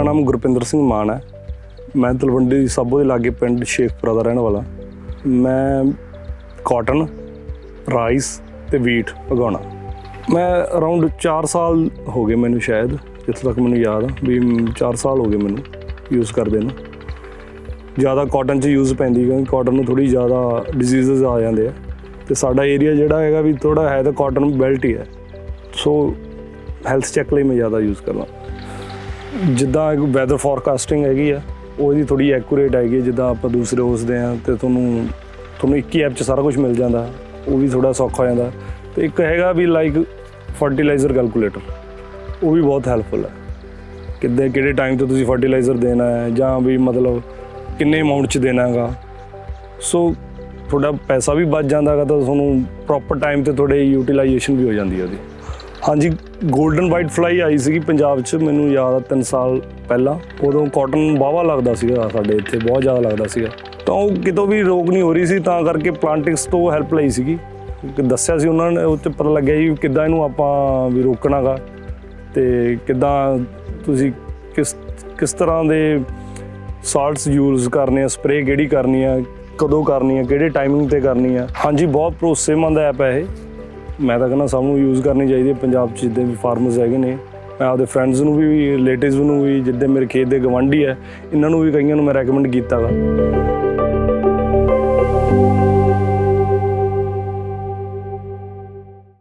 नाम गुरपिंदर सिंह मान है। मैं तलवंडी साबो के लागे पिंड शेखपुरा का रहने वाला। मैं कॉटन, राइस ते वीट उगाना। मैं अराउंड 4 साल हो गए मैनू, शायद जिथे तक मैनू याद आ भी 4 साल हो गए मैनू यूज़ करदे नूं। ज़्यादा कॉटन च यूज़ पैंदी क्योंकि कॉटन में थोड़ी ज़्यादा डिजीज़ आ जाते हैं तो साडा एरिया जिहड़ा हैगा भी थोड़ा है तो कॉटन बेल्ट ही है, सो हैल्थ चैक लिए मैं ज़्यादा यूज़ करना। जिद्दां वैदर फॉरकास्टिंग हैगी आ ਉਹਦੀ थोड़ी एक्यूरेट हैगी, जिद्दां आपां दूसरे उसदे हैं तो ਤੁਹਾਨੂੰ एक ही ऐप 'ਚ सारा कुछ मिल जाता, वो भी थोड़ा सौखा हो जाता। तो एक हैगा भी लाइक फर्टिलाइज़र कैलकुलेटर, वो भी बहुत हैल्पफुल है। किद्दां किहड़े टाइम तो तुसीं फर्टिलाइज़र देना है जां भी मतलब किन्ने अमाउंट 'ਚ देना हैगा, सो थोड़ा पैसा भी बच जाता है तो तुहानूं प्रॉपर टाइम ते थोड़े यूटिलाइजेशन भी हो जाती है उसदी। हाँ जी, गोल्डन वाइट फ्लाई आई सी पंजाब 'ਚ, मैनूं याद आ 3 साल पहला। उदों कॉटन वाहवा लगदा सीगा साडे इत्थे, बहुत ज़्यादा लगदा सीगा। ਤਾਂ ਉਹ ਕਿਤੋਂ ਵੀ ਰੋਕ ਨਹੀਂ ਹੋ ਰਹੀ ਸੀ, ਤਾਂ ਕਰਕੇ ਪਲਾਂਟਿਕਸ ਤੋਂ ਹੈਲਪ ਲਈ ਸੀਗੀ। ਦੱਸਿਆ ਸੀ ਉਹਨਾਂ ਨੇ, ਉਹ 'ਚ ਪਤਾ ਲੱਗਿਆ ਜੀ ਕਿੱਦਾਂ ਇਹਨੂੰ ਆਪਾਂ ਵੀ ਰੋਕਣਾ ਗਾ ਅਤੇ ਕਿੱਦਾਂ ਤੁਸੀਂ ਕਿਸ ਤਰ੍ਹਾਂ ਦੇ ਸਾਲਟਸ ਯੂਜ਼ ਕਰਨੇ ਆ, ਸਪਰੇਅ ਕਿਹੜੀ ਕਰਨੀ ਆ, ਕਦੋਂ ਕਰਨੀ ਆ, ਕਿਹੜੇ ਟਾਈਮਿੰਗ 'ਤੇ ਕਰਨੀ ਆ। ਹਾਂਜੀ, ਬਹੁਤ ਭਰੋਸੇਮੰਦ ਐਪ ਹੈ ਇਹ। ਮੈਂ ਤਾਂ ਕਹਿੰਦਾ ਸਭ ਨੂੰ ਯੂਜ਼ ਕਰਨੀ ਚਾਹੀਦੀ ਹੈ। ਪੰਜਾਬ 'ਚ ਜਿੱਦਾਂ ਵੀ ਫਾਰਮਰਸ ਹੈਗੇ ਨੇ, ਮੈਂ ਆਪਦੇ ਫਰੈਂਡਸ ਨੂੰ ਵੀ, ਰਿਲੇਟਿਵਸ ਨੂੰ ਵੀ, ਜਿੱਦਾਂ ਮੇਰੇ ਖੇਤ ਦੇ ਗਵਾਂਢੀ ਹੈ, ਇਹਨਾਂ ਨੂੰ ਵੀ ਕਈਆਂ ਨੂੰ ਮੈਂ ਰੈਕਮੈਂਡ ਕੀਤਾ ਗਾ।